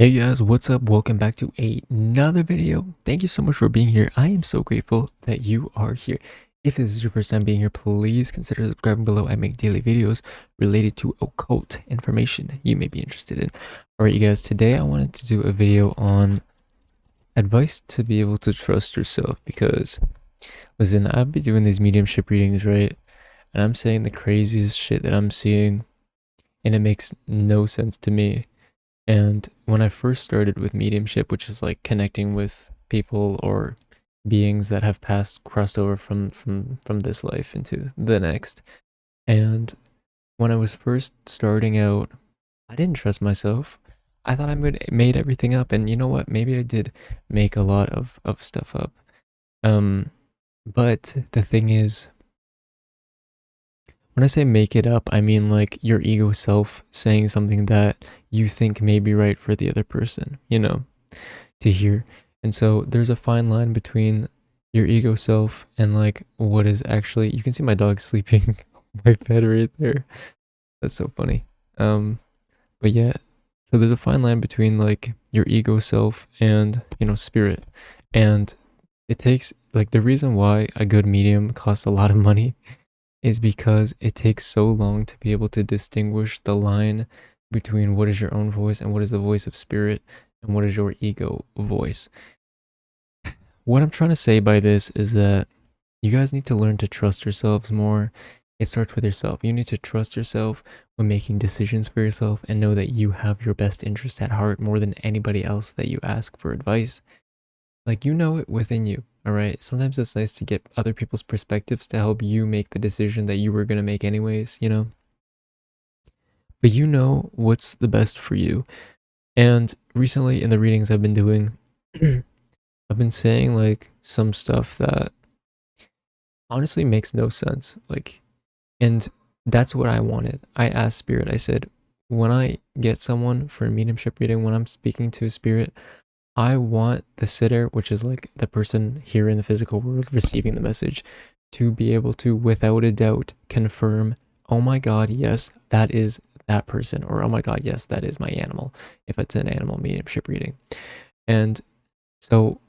Hey guys, what's up? Welcome back to another video. Thank you so much for being here. I am so grateful that you are here. If this is your first time being here, please consider subscribing below. I make daily videos related to occult information you may be interested in. Alright you guys, today I wanted to do a video on advice to be able to trust yourself because, listen, I've been doing these mediumship readings, right? And I'm saying the craziest shit that I'm seeing and it makes no sense to me. And when I first started with mediumship, which is like connecting with people or beings that have crossed over from this life into the next. And when I was first starting out, I didn't trust myself. I thought made everything up, and you know what? Maybe I did make a lot of stuff up. But the thing is, when I say make it up, I mean like your ego self saying something that you think may be right for the other person, to hear. And so there's a fine line between your ego self and like what is actually, you can see my dog sleeping on my bed right there. That's so funny. But yeah, so there's a fine line between like your ego self and, spirit. And it takes like the reason why a good medium costs a lot of money is because it takes so long to be able to distinguish the line between what is your own voice and what is the voice of spirit and what is your ego voice. What I'm trying to say by this is that you guys need to learn to trust yourselves more. It starts with yourself. You need to trust yourself when making decisions for yourself and know that you have your best interest at heart more than anybody else that you ask for advice. Like, you know it within you, all right? Sometimes it's nice to get other people's perspectives to help you make the decision that you were going to make anyways, But you know what's the best for you. And recently in the readings I've been doing, I've been saying like some stuff that honestly makes no sense. And that's what I wanted. I asked Spirit, I said, when I get someone for a mediumship reading, when I'm speaking to a spirit, I want the sitter, which is like the person here in the physical world receiving the message, to be able to, without a doubt, confirm, oh my God, yes, that is that person, or oh my God, yes, that is my animal, if it's an animal mediumship reading. And so,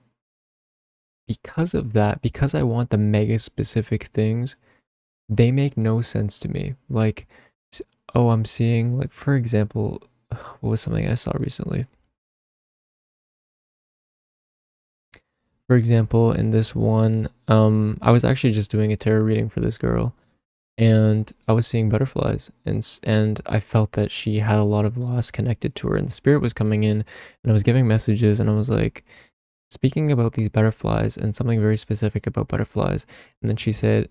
because of that, because I want the mega specific things, they make no sense to me. Like, oh, I'm seeing, like, for example, what was something I saw recently? For example, in this one, I was actually just doing a tarot reading for this girl, and I was seeing butterflies, and I felt that she had a lot of loss connected to her, and the spirit was coming in, and I was giving messages, and I was like, speaking about these butterflies and something very specific about butterflies, and then she said,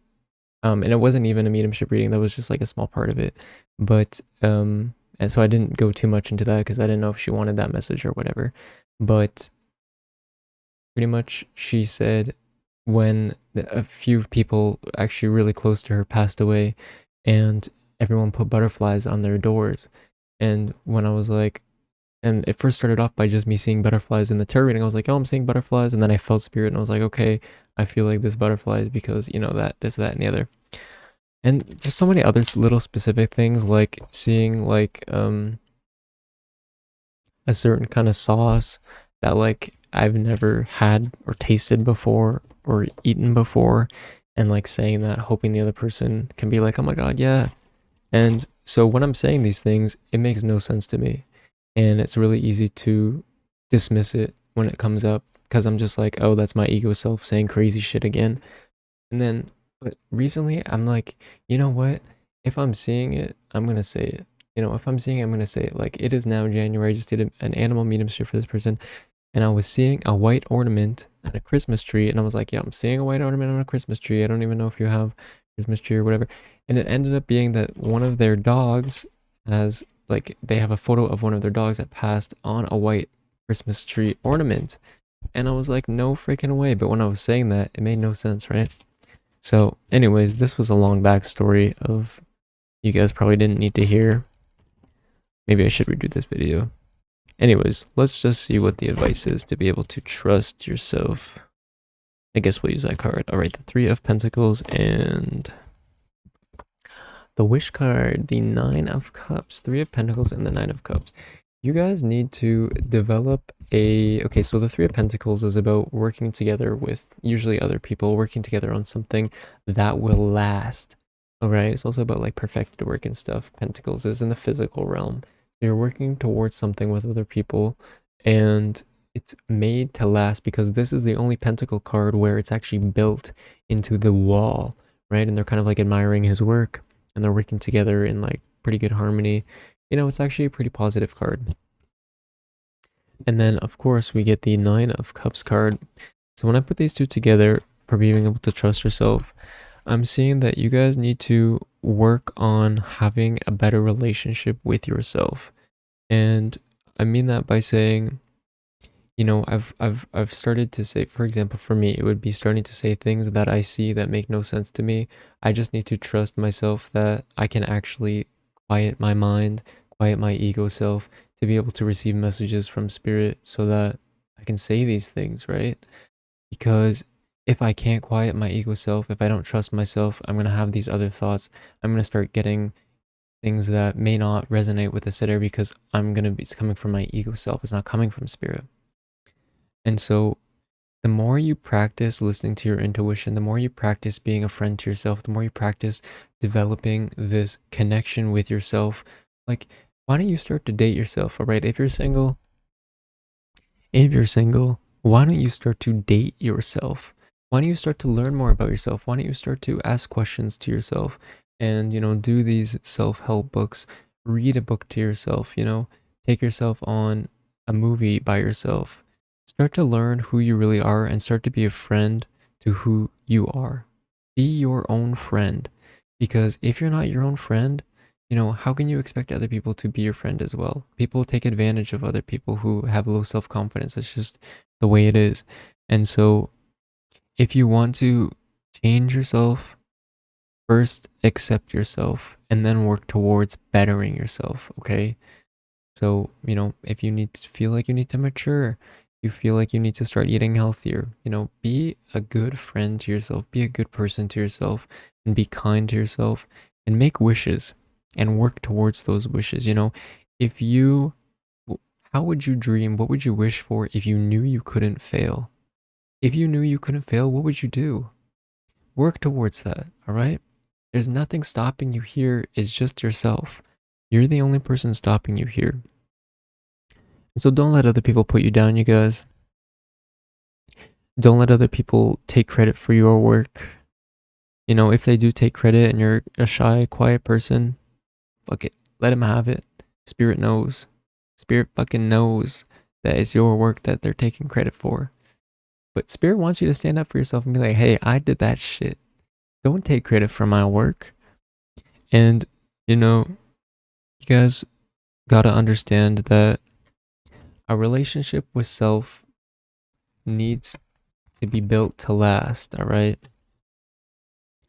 and it wasn't even a mediumship reading, that was just like a small part of it, but, and so I didn't go too much into that because I didn't know if she wanted that message or whatever, but pretty much she said when a few people actually really close to her passed away and everyone put butterflies on their doors. And when I was like, and it first started off by just me seeing butterflies in the tarot reading. I was like, oh, I'm seeing butterflies. And then I felt spirit and I was like, okay, I feel like this butterfly is because, that, this, that, and the other. And there's so many other little specific things like seeing like a certain kind of sauce that like I've never had or tasted before or eaten before, and like saying that, hoping the other person can be like, oh my God, yeah. And so when I'm saying these things, it makes no sense to me. And it's really easy to dismiss it when it comes up because I'm just like, oh, that's my ego self saying crazy shit again. And then, but recently I'm like, you know what? If I'm seeing it, I'm going to say it. If I'm seeing it, I'm going to say it. Like, it is now January. I just did an animal mediumship for this person. And I was seeing a white ornament on a Christmas tree. And I was like, yeah, I'm seeing a white ornament on a Christmas tree. I don't even know if you have Christmas tree or whatever. And it ended up being that one of their dogs has, like, they have a photo of one of their dogs that passed on a white Christmas tree ornament. And I was like, no freaking way. But when I was saying that, it made no sense, right? So anyways, this was a long backstory of you guys probably didn't need to hear. Maybe I should redo this video. Anyways, let's just see what the advice is to be able to trust yourself. I guess we'll use that card. All right, the Three of Pentacles and the Wish card, the Nine of Cups, Three of Pentacles and the Nine of Cups. You guys need to develop a, okay, so the Three of Pentacles is about working together with usually other people, working together on something that will last. All right. It's also about like perfected work and stuff. Pentacles is in the physical realm. You're working towards something with other people, and it's made to last because this is the only Pentacle card where it's actually built into the wall, right? And they're kind of like admiring his work, and they're working together in like pretty good harmony. You know, it's actually a pretty positive card. And then, of course, we get the Nine of Cups card. So when I put these two together for being able to trust yourself, I'm seeing that you guys need to work on having a better relationship with yourself. And I mean that by saying, you know, I've started to say, for example, for me, it would be starting to say things that I see that make no sense to me. I just need to trust myself that I can actually quiet my mind, quiet my ego self to be able to receive messages from spirit so that I can say these things, right? Because if I can't quiet my ego self, if I don't trust myself, I'm going to have these other thoughts. I'm going to start getting things that may not resonate with the sitter because I'm going to be, it's coming from my ego self. It's not coming from spirit. And so the more you practice listening to your intuition, the more you practice being a friend to yourself, the more you practice developing this connection with yourself, like, why don't you start to date yourself, all right? If you're single, why don't you start to date yourself? Why don't you start to learn more about yourself? Why don't you start to ask questions to yourself and, do these self-help books, read a book to yourself, take yourself on a movie by yourself. Start to learn who you really are and start to be a friend to who you are. Be your own friend. Because if you're not your own friend, how can you expect other people to be your friend as well? People take advantage of other people who have low self-confidence. It's just the way it is. And so if you want to change yourself, first accept yourself and then work towards bettering yourself, okay? So, if you need to feel like you need to mature, you feel like you need to start eating healthier, be a good friend to yourself, be a good person to yourself, and be kind to yourself, and make wishes and work towards those wishes. If you, how would you dream? What would you wish for if you knew you couldn't fail? If you knew you couldn't fail, what would you do? Work towards that, all right? There's nothing stopping you here. It's just yourself. You're the only person stopping you here. So don't let other people put you down, you guys. Don't let other people take credit for your work. If they do take credit and you're a shy, quiet person, fuck it. Let them have it. Spirit knows. Spirit fucking knows that it's your work that they're taking credit for. But Spirit wants you to stand up for yourself and be like, hey, I did that shit. Don't take credit for my work. And, you guys gotta understand that a relationship with self needs to be built to last, all right?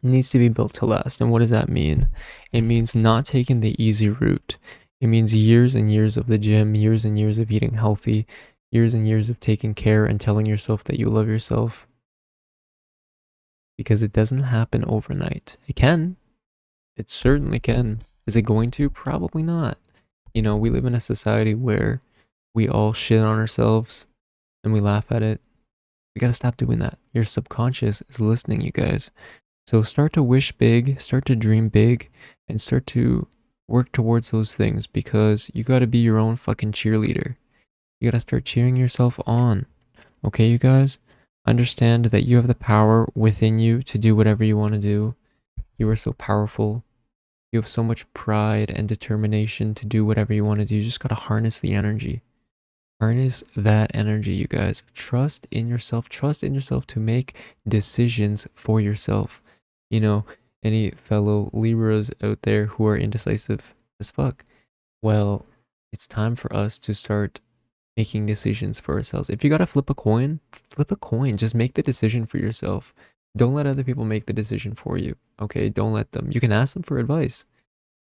It needs to be built to last. And what does that mean? It means not taking the easy route. It means years and years of the gym, years and years of eating healthy, years and years of taking care and telling yourself that you love yourself. Because it doesn't happen overnight. It can. It certainly can. Is it going to? Probably not. We live in a society where we all shit on ourselves and we laugh at it. We gotta stop doing that. Your subconscious is listening, you guys. So start to wish big, start to dream big, and start to work towards those things because you gotta be your own fucking cheerleader. You gotta start cheering yourself on. Okay, you guys? Understand that you have the power within you to do whatever you want to do. You are so powerful. You have so much pride and determination to do whatever you want to do. You just gotta harness the energy. Harness that energy, you guys. Trust in yourself. Trust in yourself to make decisions for yourself. Any fellow Libras out there who are indecisive as fuck, well, it's time for us to start making decisions for ourselves. If you gotta flip a coin, flip a coin. Just make the decision for yourself. Don't let other people make the decision for you, okay? Don't let them. You can ask them for advice,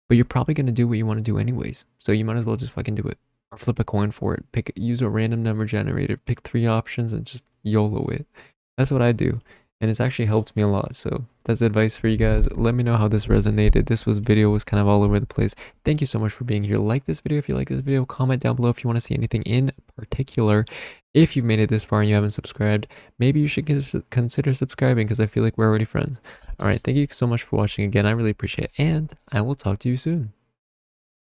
but you're probably gonna do what you want to do anyways. So you might as well just fucking do it. Or flip a coin for it. Use a random number generator. Pick 3 options and just YOLO it. That's what I do. and it's actually helped me a lot. So that's advice for you guys. Let me know how this resonated. This video was kind of all over the place. Thank you so much for being here. Like this video if you like this video. Comment down below if you want to see anything in particular. If you've made it this far and you haven't subscribed, maybe you should consider subscribing, because I feel like we're already friends. All right, thank you so much for watching again. I really appreciate it, and I will talk to you soon.